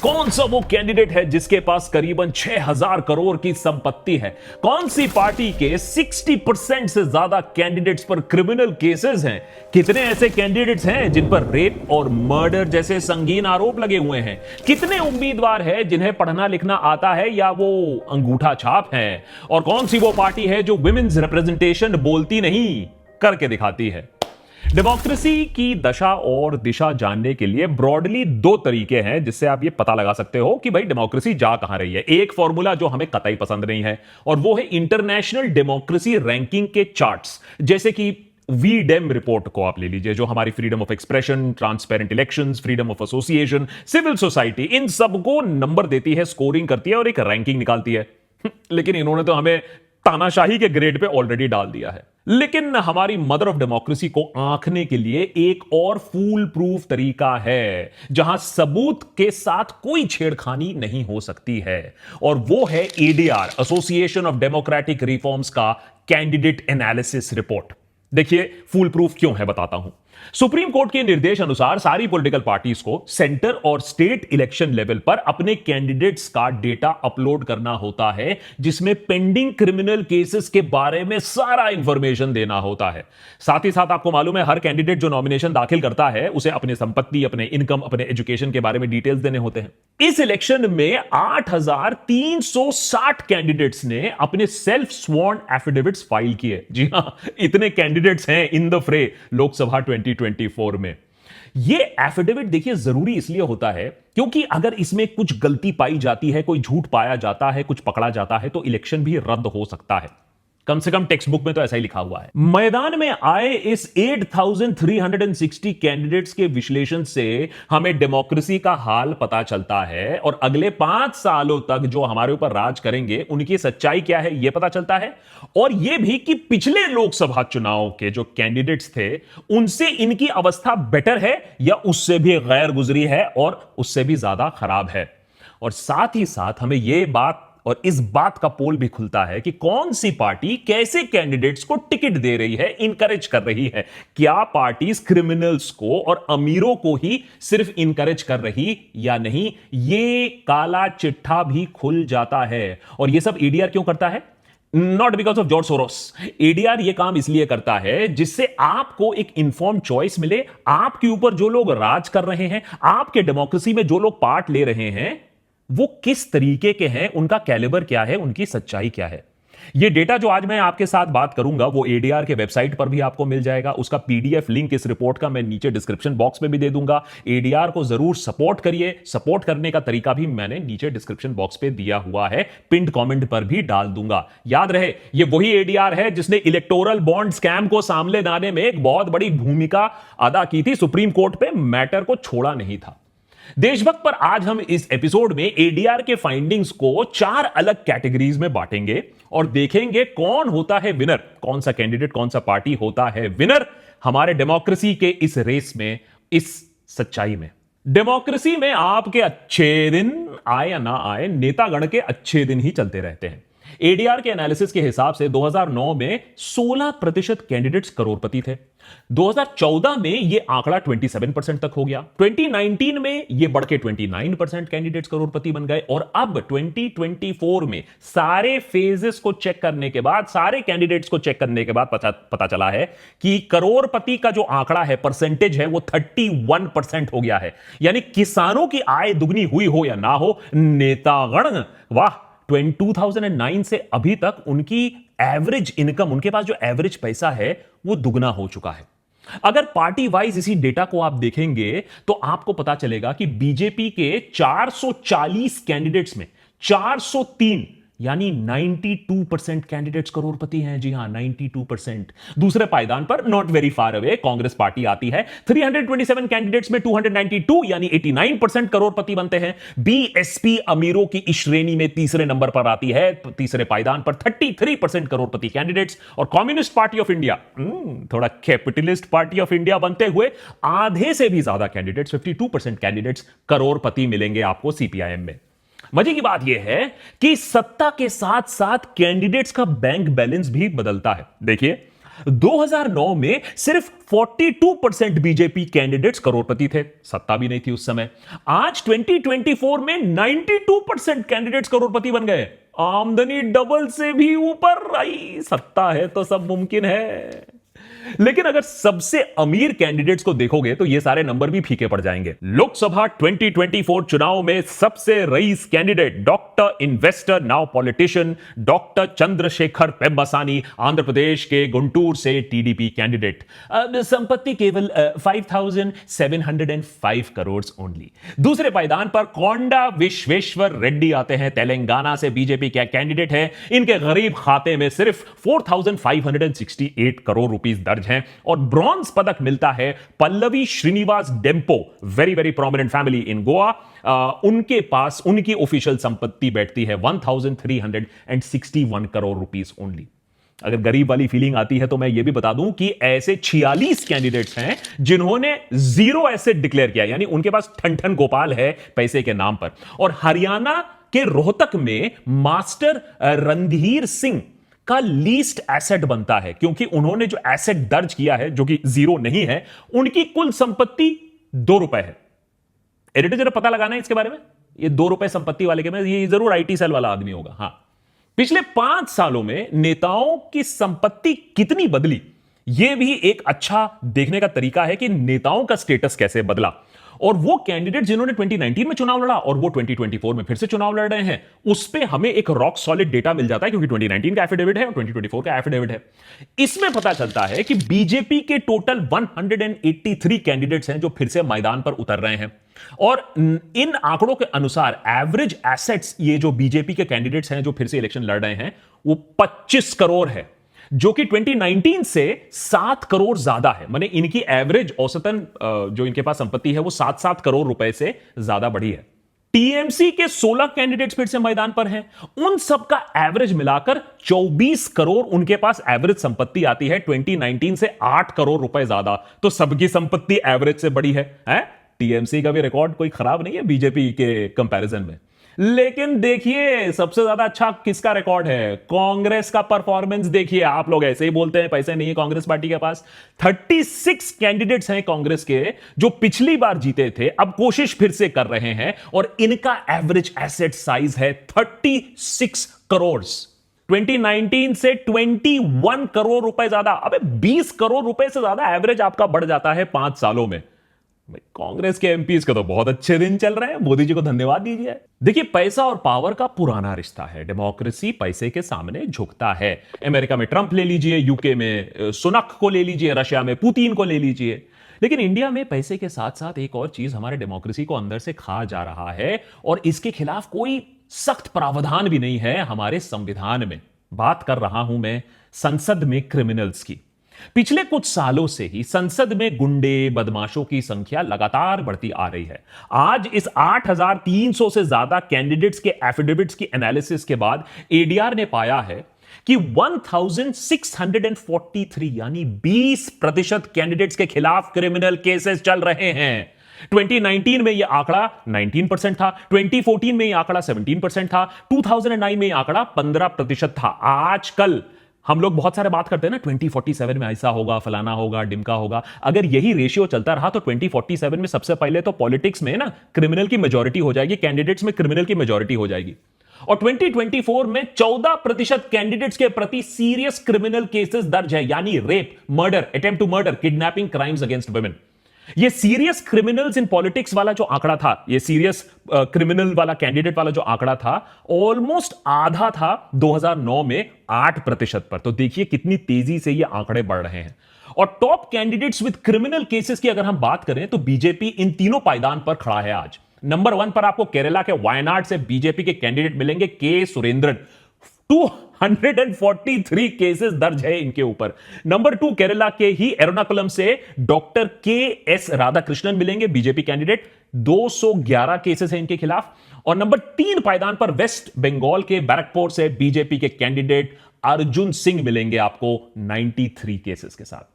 कौन सा वो कैंडिडेट है जिसके पास करीबन 6,000 करोड़ की संपत्ति है? कौन सी पार्टी के 60% से ज्यादा कैंडिडेट्स पर क्रिमिनल केसेस हैं? कितने ऐसे कैंडिडेट्स हैं जिन पर रेप और मर्डर जैसे संगीन आरोप लगे हुए हैं? कितने उम्मीदवार हैं जिन्हें पढ़ना लिखना आता है या वो अंगूठा छाप हैं? और कौन सी वो पार्टी है जो विमेन्स रिप्रेजेंटेशन बोलती नहीं करके दिखाती है? डेमोक्रेसी की दशा और दिशा जानने के लिए ब्रॉडली दो तरीके हैं जिससे आप ये पता लगा सकते हो कि भाई डेमोक्रेसी जा कहां रही है। एक फॉर्मूला जो हमें कतई पसंद नहीं है और वो है इंटरनेशनल डेमोक्रेसी रैंकिंग के चार्ट्स, जैसे कि वीडेम रिपोर्ट को आप ले लीजिए, जो हमारी freedom of expression, transparent elections, freedom of association, civil society, इन सबको नंबर देती है, स्कोरिंग करती है और एक रैंकिंग निकालती है। लेकिन इन्होंने तो हमें तानाशाही के ग्रेड पे ऑलरेडी डाल दिया है। लेकिन हमारी मदर ऑफ डेमोक्रेसी को आंकने के लिए एक और फूल प्रूफ तरीका है जहां सबूत के साथ कोई छेड़खानी नहीं हो सकती है, और वो है ADR, association of democratic reforms का कैंडिडेट एनालिसिस रिपोर्ट। देखिए फूल प्रूफ क्यों है, बताता हूं। सुप्रीम कोर्ट के निर्देश अनुसार सारी पॉलिटिकल पार्टीज को सेंटर और स्टेट इलेक्शन लेवल पर अपने कैंडिडेट्स का डेटा अपलोड करना होता है, जिसमें पेंडिंग क्रिमिनल केसेस के बारे में सारा इंफॉर्मेशन देना होता है। साथ ही साथ आपको मालूम है, हर कैंडिडेट जो नॉमिनेशन दाखिल करता है उसे अपनी संपत्ति, अपने इनकम, अपने एजुकेशन के बारे में डिटेल्स देने होते हैं। इस इलेक्शन में 8,360 कैंडिडेट्स ने अपने सेल्फ स्वॉर्न एफिडेविट्स फाइल किए। जी हां, इतने कैंडिडेट्स हैं इन द फ्रे लोकसभा 2024 में। यह एफिडेविट देखिए जरूरी इसलिए होता है क्योंकि अगर इसमें कुछ गलती पाई जाती है, कोई झूठ पाया जाता है, कुछ पकड़ा जाता है, तो इलेक्शन भी रद्द हो सकता है। कम से कम टेक्स्ट बुक में तो ऐसा ही लिखा हुआ है। मैदान में आए इस 8,360 कैंडिडेट्स के विश्लेषण से हमें डेमोक्रेसी का हाल पता चलता है, और अगले 5 सालों तक जो हमारे ऊपर राज करेंगे उनकी सच्चाई क्या है यह पता चलता है, और यह भी कि पिछले लोकसभा चुनाव के जो कैंडिडेट्स थे उनसे इनकी अवस्था बेटर है या उससे भी गैर गुजरी है और उससे भी ज्यादा खराब है। और साथ ही साथ हमें यह बात और इस बात का पोल भी खुलता है कि कौन सी पार्टी कैसे कैंडिडेट्स को टिकट दे रही है, इनकरेज कर रही है। क्या पार्टीज क्रिमिनल्स को और अमीरों को ही सिर्फ इनकरेज कर रही या नहीं, ये काला चिट्ठा भी खुल जाता है। और ये सब एडीआर क्यों करता है? Not because of George Soros. ADR ये काम इसलिए करता है जिससे आपको एक इन्फॉर्म चॉइस मिले। आपके ऊपर जो लोग राज कर रहे हैं, आपके डेमोक्रेसी में जो लोग पार्ट ले रहे हैं, वो किस तरीके के हैं, उनका कैलिबर क्या है, उनकी सच्चाई क्या है। ये डेटा जो आज मैं आपके साथ बात करूंगा वो एडीआर के वेबसाइट पर भी आपको मिल जाएगा। उसका पीडीएफ लिंक इस रिपोर्ट का मैं नीचे डिस्क्रिप्शन बॉक्स में भी दे दूंगा। एडीआर को जरूर सपोर्ट करिए। सपोर्ट करने का तरीका भी मैंने नीचे डिस्क्रिप्शन बॉक्स पे दिया हुआ है, पिंड कमेंट पर भी डाल दूंगा। याद रहे, ये वही एडीआर है जिसने इलेक्टोरल बॉन्ड स्कैम को सामने लाने में एक बहुत बड़ी भूमिका अदा की थी। सुप्रीम कोर्ट पे मैटर को छोड़ा नहीं था। देशभक्त पर आज हम इस एपिसोड में एडीआर के फाइंडिंग्स को 4 अलग कैटेगरीज में बांटेंगे और देखेंगे कौन होता है विनर, कौन सा कैंडिडेट, कौन सा पार्टी होता है विनर हमारे डेमोक्रेसी के इस रेस में, इस सच्चाई में। डेमोक्रेसी में आपके अच्छे दिन आए या ना आए, नेतागण के अच्छे दिन ही चलते रहते हैं। एडीआर के एनालिसिस के हिसाब से 2009 में 16% कैंडिडेट्स करोड़पति थे। 2014 में यह आंकड़ा 27% तक हो गया। 2019 में यह बढ़ के 29% कैंडिडेट्स करोड़पति बन गए, और अब 2024 में सारे फेजेस को चेक करने के बाद, सारे कैंडिडेट्स को चेक करने के बाद पता चला है कि करोड़पति का जो आंकड़ा है, परसेंटेज है, वो 31% हो गया है। यानी किसानों की आय दुगनी हुई हो या ना हो, नेतागण वाह, 2009 से अभी तक उनकी एवरेज इनकम, उनके पास जो एवरेज पैसा है वो दुगना हो चुका है। अगर पार्टी वाइज इसी डेटा को आप देखेंगे तो आपको पता चलेगा कि बीजेपी के 440 कैंडिडेट्स में 403 यानी 92% कैंडिडेट्स करोड़पति हैं। जी हां, 92%। दूसरे पायदान पर not very far away Congress party आती है। 327 कैंडिडेट्स में 292 यानी 89% करोड़पति बनते हैं। बीएसपी अमीरों की इस श्रेणी में तीसरे नंबर पर आती है, तीसरे पायदान पर 33% करोड़पति कैंडिडेट्स। और कम्युनिस्ट पार्टी ऑफ इंडिया, थोड़ा कैपिटलिस्ट पार्टी ऑफ इंडिया बनते हुए, आधे से भी ज्यादा कैंडिडेट्स, 52% कैंडिडेट्स करोड़पति मिलेंगे आपको सीपीआईएम में। मजे की बात यह है कि सत्ता के साथ साथ कैंडिडेट्स का बैंक बैलेंस भी बदलता है। देखिए, 2009 में सिर्फ 42% बीजेपी कैंडिडेट्स करोड़पति थे, सत्ता भी नहीं थी उस समय। आज 2024 में 92% कैंडिडेट्स करोड़पति बन गए, आमदनी डबल से भी ऊपर आई। सत्ता है तो सब मुमकिन है। लेकिन अगर सबसे अमीर कैंडिडेट्स को देखोगे तो ये सारे नंबर भी फीके पड़ जाएंगे। लोकसभा 2024 चुनाव में सबसे रईस candidate doctor, investor, now politician doctor Chandrasekhar Pemmasani, Andhra Pradesh के गुंटूर से टीडीपी कैंडिडेट। संपत्ति केवल 5705 करोड़ ओनली। दूसरे पायदान पर कोंडा विश्वेश्वर रेड्डी आते हैं, तेलंगाना से बीजेपी के कैंडिडेट है। इनके गरीब खाते में सिर्फ 4568 करोड़ रुपीस दर्ज हैं। और ब्रॉन्ज पदक मिलता है Pallavi Srinivas Dempo, very very prominent family in Goa. उनके पास उनकी ऑफिशियल संपत्ति बैठती है 1361 करोड़ रुपीस ओनली। अगर गरीब वाली फीलिंग आती है तो मैं यह भी बता दूं कि ऐसे 46 कैंडिडेट्स हैं जिन्होंने जीरो एसेट डिक्लेयर किया, यानी उनके पास ठन गोपाल है पैसे के नाम पर। और हरियाणा के रोहतक में मास्टर रणधीर सिंह का लीस्ट एसेट बनता है, क्योंकि उन्होंने जो एसेट दर्ज किया है जो कि जीरो नहीं है, उनकी कुल संपत्ति ₹2 है। एडिटर जरा पता लगाना है इसके बारे में, ये ₹2 संपत्ति वाले के में, ये जरूर आईटी सेल वाला आदमी होगा। हां, पिछले 5 सालों में नेताओं की संपत्ति कितनी बदली, यह भी एक अच्छा देखने का तरीका है कि नेताओं का स्टेटस कैसे बदला। और वो कैंडिडेट जिन्होंने 2019 में चुनाव लड़ा और वो 2024 में फिर से चुनाव लड़ रहे हैं, उस पे हमें एक रॉक सॉलिड डेटा मिल जाता है, क्योंकि 2019 का एफिडेविट है और 2024 का एफिडेविट है। इसमें पता चलता है कि बीजेपी के टोटल 183 कैंडिडेट्स हैं जो फिर से मैदान पर उतर रहे हैं। और इन आंकड़ों के अनुसार एवरेज एसेट्स, ये जो बीजेपी के कैंडिडेट्स हैं जो फिर से इलेक्शन लड़ रहे हैं, वो 25 करोड़ है, जो कि 2019 से 7 करोड़ ज्यादा है। माने इनकी एवरेज औसतन जो इनके पास संपत्ति है वो 7-7 करोड़ रुपए से ज्यादा बढ़ी है। टीएमसी के 16 कैंडिडेट्स फिर से मैदान पर हैं, उन सबका एवरेज मिलाकर 24 करोड़ उनके पास एवरेज संपत्ति आती है, 2019 से 8 करोड़ रुपए ज्यादा। तो सबकी संपत्ति एवरेज से बड़ी है। टीएमसी का भी रिकॉर्ड कोई खराब नहीं है बीजेपी के कंपैरिजन में। लेकिन देखिए सबसे ज्यादा अच्छा किसका रिकॉर्ड है, कांग्रेस का परफॉर्मेंस देखिए। आप लोग ऐसे ही बोलते हैं पैसे नहीं है कांग्रेस पार्टी के पास। 36 कैंडिडेट्स हैं कांग्रेस के जो पिछली बार जीते थे, अब कोशिश फिर से कर रहे हैं, और इनका एवरेज एसेट साइज है 36 करोड़। 2019 से 21 करोड़ रुपए ज्यादा। अबे 20 करोड़ रुपए से ज्यादा एवरेज आपका बढ़ जाता है 5 सालों में। कांग्रेस के एमपीज के तो बहुत अच्छे दिन चल रहे हैं, मोदी जी को धन्यवाद दीजिए। देखिए, पैसा और पावर का पुराना रिश्ता है। डेमोक्रेसी पैसे के सामने झुकता है। अमेरिका में ट्रंप ले लीजिए, यूके में सुनक को ले लीजिए, रशिया में पुतिन को ले लीजिए। लेकिन इंडिया में पैसे के साथ साथ एक और चीज हमारे डेमोक्रेसी को अंदर से खा जा रहा है, और इसके खिलाफ कोई सख्त प्रावधान भी नहीं है हमारे संविधान में। बात कर रहा हूं मैं संसद में क्रिमिनल्स की। पिछले कुछ सालों से ही संसद में गुंडे, बदमाशों की संख्या लगातार बढ़ती आ रही है। आज इस 8300 से ज्यादा कैंडिडेट्स के एफिडेविट्स की एनालिसिस के बाद एडीआर ने पाया है कि 1643 यानी 20% कैंडिडेट्स के खिलाफ क्रिमिनल केसेस चल रहे हैं। 2019 में यह आंकड़ा 19% था, 2014 में यह आंकड़ा 17% था, 2009 में यह आंकड़ा 15% था। आजकल हम लोग बहुत सारे बात करते हैं ना, 2047 में ऐसा होगा, फलाना होगा, डिमका होगा। अगर यही रेशियो चलता रहा तो 2047 में सबसे पहले तो पॉलिटिक्स में ना क्रिमिनल की मेजॉरिटी हो जाएगी, कैंडिडेट्स में क्रिमिनल की मेजॉरिटी हो जाएगी। और 2024 में 14% कैंडिडेट्स के प्रति सीरियस क्रिमिनल केसेस दर्ज है, यानी rape, murder, attempt to murder, kidnapping, crimes against women. ये सीरियस क्रिमिनल्स इन पॉलिटिक्स वाला जो आंकड़ा था, ये सीरियस क्रिमिनल वाला कैंडिडेट वाला जो आंकड़ा था, ऑलमोस्ट आधा था 2009 में 8% पर। तो देखिए कितनी तेजी से ये आंकड़े बढ़ रहे हैं। और top candidates with criminal cases की अगर हम बात करें तो बीजेपी इन तीनों पायदान पर खड़ा है आज। नंबर 1 पर आपको केरला के वायनाड से बीजेपी के कैंडिडेट मिलेंगे, के सुरेंद्रन। 243 केसेस दर्ज है इनके ऊपर। नंबर 2 केरला के ही एर्नाकुलम से डॉक्टर के एस राधाकृष्णन मिलेंगे, बीजेपी कैंडिडेट। 211 केसेस हैं इनके खिलाफ। और नंबर 3 पायदान पर वेस्ट बंगाल के बैरकपुर से बीजेपी के कैंडिडेट अर्जुन सिंह मिलेंगे आपको 93 केसेस के साथ।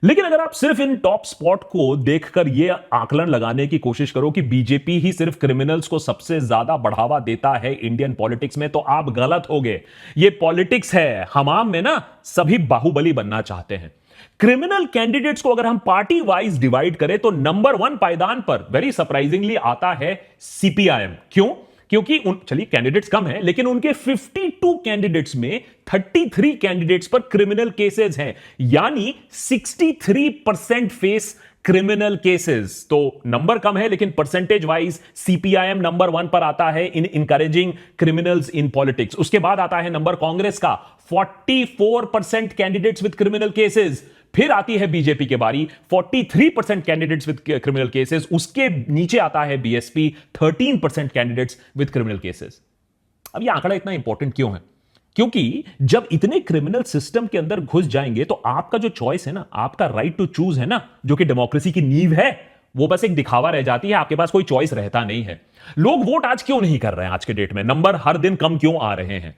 लेकिन अगर आप सिर्फ इन टॉप स्पॉट को देखकर यह आकलन लगाने की कोशिश करो कि बीजेपी ही सिर्फ क्रिमिनल्स को सबसे ज्यादा बढ़ावा देता है इंडियन पॉलिटिक्स में, तो आप गलत होगे। ये पॉलिटिक्स है, हमाम में ना सभी बाहुबली बनना चाहते हैं। क्रिमिनल कैंडिडेट्स को अगर हम पार्टी वाइज डिवाइड करें तो नंबर 1 पायदान पर वेरी सरप्राइजिंगली आता है सीपीआईएम। क्यों? क्योंकि चलिए कैंडिडेट्स कम है, लेकिन उनके 52 कैंडिडेट्स में 33 कैंडिडेट्स पर क्रिमिनल केसेस हैं, यानी 63% फेस क्रिमिनल केसेस। तो नंबर कम है, लेकिन परसेंटेज वाइज सीपीआईएम नंबर 1 पर आता है इन इनकरेजिंग क्रिमिनल्स इन पॉलिटिक्स। उसके बाद आता है नंबर कांग्रेस का, 44% कैंडिडेट्स विद क्रिमिनल केसेस। फिर आती है बीजेपी के बारी, 43% कैंडिडेट्स विद क्रिमिनल केसेस। उसके नीचे आता है BSP, 13% candidates with criminal cases. अब यह आंकड़ा इतना इंपॉर्टेंट क्यों है? क्योंकि जब इतने क्रिमिनल सिस्टम के अंदर घुस जाएंगे तो आपका जो चॉइस है ना, आपका राइट टू चूज है ना, जो कि डेमोक्रेसी की नींव है, वो बस एक दिखावा रह जाती है। आपके पास कोई चॉइस रहता नहीं है। लोग वोट आज क्यों नहीं कर रहे हैं? आज के डेट में नंबर हर दिन कम क्यों आ रहे हैं?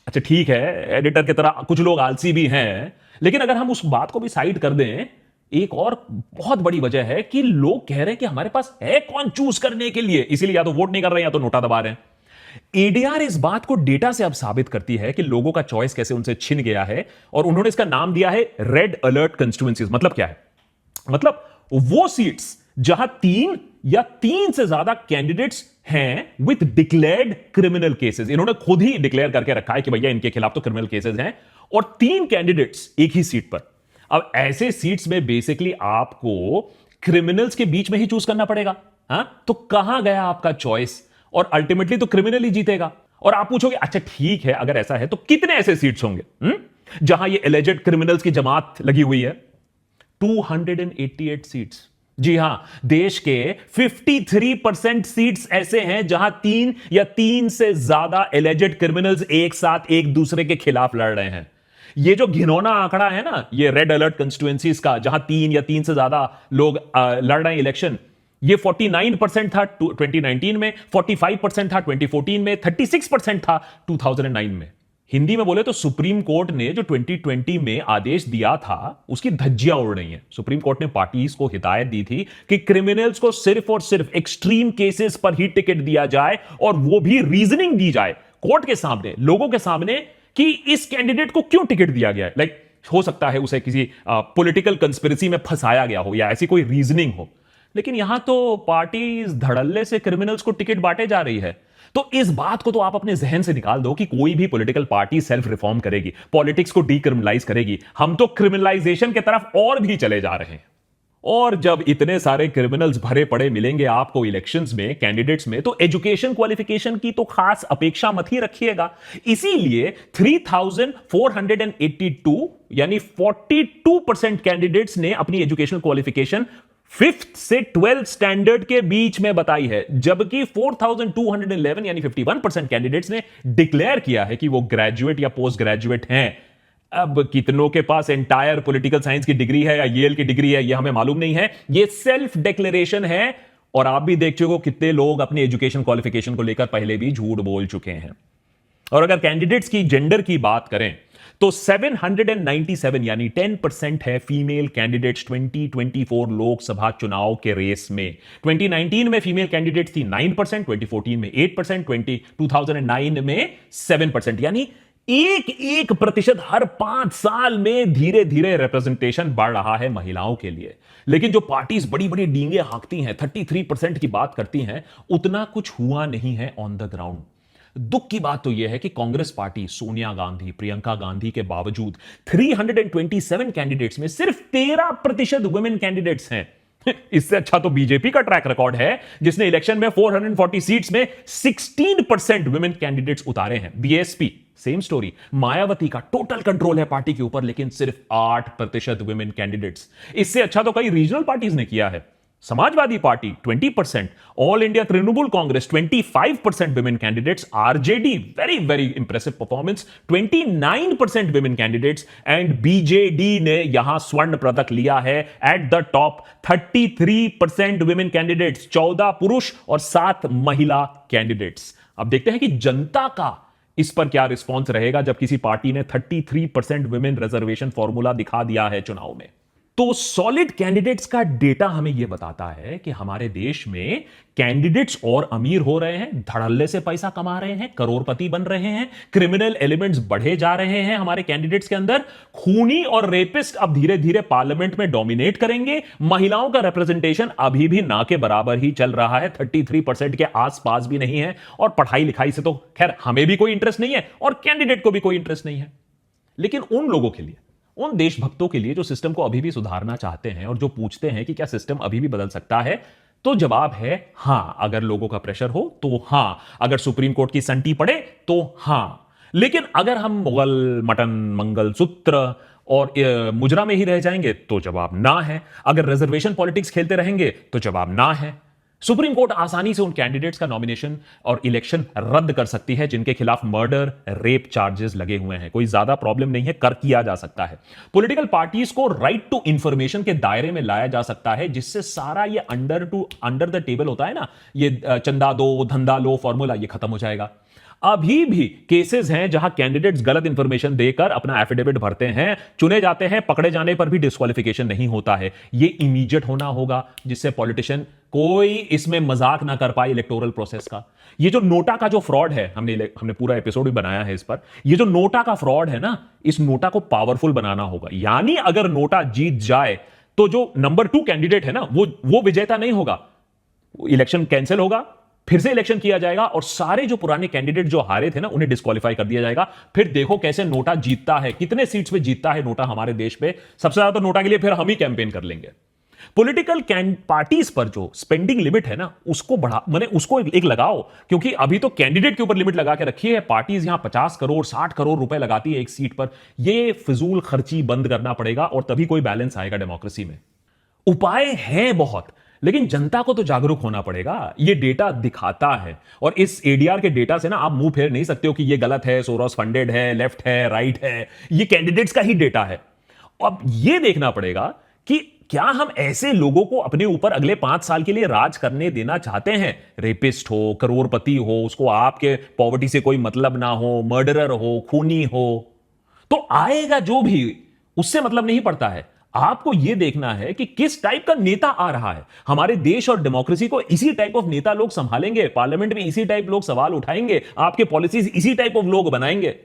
अच्छा ठीक है, एडिटर की तरह कुछ लोग आलसी भी हैं, लेकिन अगर हम उस बात को भी साइड कर दें, एक और बहुत बड़ी वजह है कि लोग कह रहे हैं कि हमारे पास है कौन चूज करने के लिए, इसीलिए या तो वोट नहीं कर रहे हैं या तो नोटा दबा रहे हैं। एडीआर इस बात को डेटा से अब साबित करती है कि लोगों का चॉइस कैसे उनसे छिन गया है, और उन्होंने इसका नाम दिया है रेड अलर्ट कंस्टिट्यूएंसीज। मतलब क्या है? मतलब वो सीट्स जहां 3 या 3 से ज्यादा कैंडिडेट्स हैं विद डिक्लेयर्ड क्रिमिनल केसेस। इन्होंने खुद ही डिक्लेयर करके रखा है कि भैया इनके खिलाफ तो क्रिमिनल केसेस हैं, और 3 कैंडिडेट्स एक ही सीट पर। अब ऐसे सीट्स में बेसिकली आपको क्रिमिनल्स के बीच में ही चूज करना पड़ेगा। तो कहां गया आपका चॉइस? और अल्टीमेटली तो क्रिमिनल ही जीतेगा। और आप पूछोगे अच्छा ठीक है, अगर ऐसा है तो कितने ऐसे सीट्स होंगे जहां ये एलिजेड क्रिमिनल्स की जमात लगी हुई है? 288 सीट्स। जी हां, देश के 53% सीट्स ऐसे हैं जहां 3 या 3 से ज्यादा एलिजेड क्रिमिनल्स एक साथ एक दूसरे के खिलाफ लड़ रहे हैं। ये जो घिनौना आंकड़ा है ना, ये रेड अलर्ट कंस्टिट्यूएंसीज का, जहां 3 या 3 से ज्यादा लोग लड़ रहे हैं इलेक्शन, ये 49% था 2019 में, 45% था 2014 में, 36% था 2009 में। हिंदी में बोले तो सुप्रीम कोर्ट ने जो 2020 में आदेश दिया था, उसकी धज्जियां उड़ रही हैं। सुप्रीम कोर्ट ने पार्टीज को हिदायत दी थी कि क्रिमिनल्स को सिर्फ और सिर्फ एक्सट्रीम केसेस पर ही टिकट दिया जाए, और वो भी रीजनिंग दी जाए कोर्ट के सामने, लोगों के सामने, कि इस कैंडिडेट को क्यों टिकट दिया गया है। लाइक हो सकता है उसे किसी पॉलिटिकल कंस्पिरेसी में फंसाया गया हो, या ऐसी कोई रीजनिंग हो। लेकिन यहां तो पार्टी धड़ल्ले से क्रिमिनल्स को टिकट बांटे जा रही है। तो इस बात को तो आप अपने जहन से निकाल दो कि कोई भी पॉलिटिकल पार्टी सेल्फ रिफॉर्म करेगी, पॉलिटिक्स को डीक्रिमिनलाइज करेगी। हम तो क्रिमिनलाइजेशन की तरफ और भी चले जा रहे हैं। और जब इतने सारे क्रिमिनल्स भरे पड़े मिलेंगे आपको इलेक्शंस में, कैंडिडेट्स में, तो एजुकेशन क्वालिफिकेशन की तो खास अपेक्षा मत ही रखिएगा। इसीलिए 3482 यानी 42% कैंडिडेट्स ने अपनी एजुकेशनल क्वालिफिकेशन 5th से 12th स्टैंडर्ड के बीच में बताई है, जबकि 4211 यानी 51% कैंडिडेट्स ने डिक्लेयर किया है कि वो ग्रेजुएट या पोस्ट ग्रेजुएट हैं। अब कितनों के पास एंटायर पॉलिटिकल साइंस की डिग्री है या येल की डिग्री है, यह हमें मालूम नहीं है। यह सेल्फ डिक्लेरेशन है, और आप भी देख चुके हो कितने लोग अपनी एजुकेशन क्वालिफिकेशन को लेकर पहले भी झूठ बोल चुके हैं। और अगर कैंडिडेट्स की जेंडर की बात करें तो 797 यानी 10% है फीमेल कैंडिडेट्स 2024 लोकसभा चुनाव के रेस में। 2019 में फीमेल कैंडिडेट्स थी 9%, 2014 में 8%, 2009 में 7%, यानी 1% हर 5 साल में धीरे धीरे रिप्रेजेंटेशन बढ़ रहा है महिलाओं के लिए। लेकिन जो पार्टीज बड़ी बड़ी डींगे हाँकती हैं, 33% की बात करती हैं, उतना कुछ हुआ नहीं है ऑन द ग्राउंड। दुख की बात तो यह है कि कांग्रेस पार्टी, सोनिया गांधी, प्रियंका गांधी के बावजूद 327 कैंडिडेट्स में सिर्फ 13% वुमेन कैंडिडेट्स हैं। इससे अच्छा तो बीजेपी का ट्रैक रिकॉर्ड है, जिसने इलेक्शन में 440 सीट्स में 16% वुमेन कैंडिडेट्स उतारे हैं। बीएसपी सेम स्टोरी, मायावती का टोटल कंट्रोल है पार्टी के ऊपर, लेकिन सिर्फ 8% वुमेन कैंडिडेट्स। इससे अच्छा तो कई रीजनल पार्टीज ने किया है। Samajwadi party 20%, all India Trinamool Congress 25% women candidates, RJD very very impressive performance 29% women candidates, and BJD ने यहां स्वर्ण पदक लिया है at the top 33% women candidates, 14 पुरुष और 7 महिला कैंडिडेट्स। अब देखते हैं कि जनता का इस पर क्या रिस्पॉन्स रहेगा जब किसी पार्टी ने 33% women रिजर्वेशन फॉर्मूला दिखा दिया है चुनाव में। तो सॉलिड कैंडिडेट्स का डेटा हमें यह बताता है कि हमारे देश में कैंडिडेट्स और अमीर हो रहे हैं, धड़ल्ले से पैसा कमा रहे हैं, करोड़पति बन रहे हैं, क्रिमिनल एलिमेंट्स बढ़े जा रहे हैं हमारे कैंडिडेट्स के अंदर, खूनी और रेपिस्ट अब धीरे धीरे पार्लियामेंट में डोमिनेट करेंगे, महिलाओं का रिप्रेजेंटेशन अभी भी ना के बराबर ही चल रहा है, 33% के आसपास भी नहीं है, और पढ़ाई लिखाई से तो खैर हमें भी कोई इंटरेस्ट नहीं है और कैंडिडेट को भी कोई इंटरेस्ट नहीं है। लेकिन उन लोगों के लिए, उन देशभक्तों के लिए जो सिस्टम को अभी भी सुधारना चाहते हैं और जो पूछते हैं कि क्या सिस्टम अभी भी बदल सकता है, तो जवाब है हां। अगर लोगों का प्रेशर हो तो हां, अगर सुप्रीम कोर्ट की संटी पड़े तो हां। लेकिन अगर हम मुगल मटन मंगलसूत्र और मुजरा में ही रह जाएंगे तो जवाब ना है। अगर रिजर्वेशन पॉलिटिक्स खेलते रहेंगे तो जवाब ना है। सुप्रीम कोर्ट आसानी से उन कैंडिडेट्स का नॉमिनेशन और इलेक्शन रद्द कर सकती है जिनके खिलाफ मर्डर, रेप चार्जेस लगे हुए हैं। कोई ज्यादा प्रॉब्लम नहीं है, कर किया जा सकता है। पॉलिटिकल पार्टीज को राइट टू इंफॉर्मेशन के दायरे में लाया जा सकता है, जिससे सारा ये अंडर द टेबल होता है ना, ये चंदा दो धंधा लो फॉर्मूला, ये खत्म हो जाएगा। अभी भी केसेस हैं जहां कैंडिडेट्स गलत इंफॉर्मेशन देकर अपना एफिडेविट भरते हैं, चुने जाते हैं, पकड़े जाने पर भी डिस्क्वालिफिकेशन नहीं होता है। यह इमीडिएट होना होगा, जिससे पॉलिटिशियन कोई इसमें मजाक ना कर पाए इलेक्टोरल प्रोसेस का। ये जो नोटा का जो फ्रॉड है, हमने पूरा एपिसोड भी बनाया है इस पर। ये जो नोटा का फ्रॉड है ना, इस नोटा को पावरफुल बनाना होगा। यानी अगर नोटा जीत जाए तो जो नंबर 2 कैंडिडेट है ना, वो विजेता नहीं होगा, इलेक्शन कैंसिल होगा, फिर से इलेक्शन किया जाएगा और सारे जो पुराने कैंडिडेट जो हारे थे ना, उन्हें डिस्क्वालीफाई कर दिया जाएगा। फिर देखो कैसे नोटा जीतता है, कितने सीट्स पे जीतता है नोटा हमारे देश पे। सबसे ज्यादा तो नोटा के लिए फिर हम ही कैंपेन कर लेंगे। पॉलिटिकल पार्टीज पर जो स्पेंडिंग लिमिट है ना, उसको बढ़ा, मैंने उसको एक लगाओ, क्योंकि अभी तो कैंडिडेट के ऊपर लिमिट लगा के रखी है। पार्टीज यहां 50 करोड़ 60 करोड़ रुपए लगाती है एक सीट पर। यह फिजूल खर्ची बंद करना पड़ेगा और तभी कोई बैलेंस आएगा डेमोक्रेसी में। उपाय हैं बहुत, लेकिन जनता को तो जागरूक होना पड़ेगा। ये डेटा दिखाता है और इस एडीआर के डेटा से ना आप मुंह फेर नहीं सकते हो कि ये गलत है, सोरोस फंडेड है, लेफ्ट है, राइट है। ये कैंडिडेट्स का ही डेटा है। अब ये देखना पड़ेगा कि क्या हम ऐसे लोगों को अपने ऊपर अगले 5 साल के लिए राज करने देना चाहते हैं? रेपिस्ट हो, करोड़पति हो, उसको आपके पॉवर्टी से कोई मतलब ना हो, मर्डरर हो, खूनी हो, तो आएगा जो भी, उससे मतलब नहीं पड़ता है। आपको यह देखना है कि किस टाइप का नेता आ रहा है। हमारे देश और डेमोक्रेसी को इसी टाइप ऑफ नेता लोग संभालेंगे, पार्लियामेंट में इसी टाइप लोग सवाल उठाएंगे, आपके पॉलिसीज इसी टाइप ऑफ लोग बनाएंगे।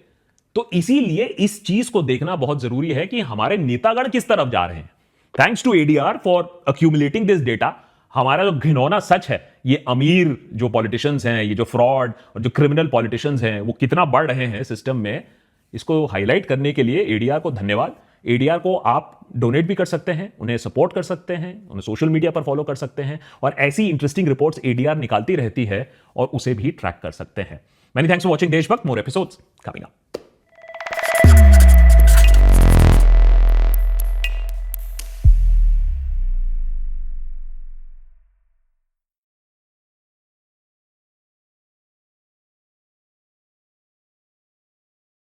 तो इसीलिए इस चीज को देखना बहुत जरूरी है कि हमारे नेतागण किस तरफ जा रहे हैं। Thanks to ADR for accumulating this data. हमारा जो घिनौना सच है, ये अमीर जो पॉलिटिशियंस हैं, ये जो फ्रॉड और जो क्रिमिनल पॉलिटिशियंस हैं, वो कितना बढ़ रहे हैं सिस्टम में, इसको हाईलाइट करने के लिए एडीआर को धन्यवाद। एडीआर को आप डोनेट भी कर सकते हैं, उन्हें सपोर्ट कर सकते हैं, उन्हें सोशल मीडिया पर फॉलो कर सकते हैं और ऐसी इंटरेस्टिंग रिपोर्ट्स एडीआर निकालती रहती है और उसे भी ट्रैक कर सकते हैं। मेनी थैंक्स फॉर वॉचिंग देशभक्त। More episodes coming up.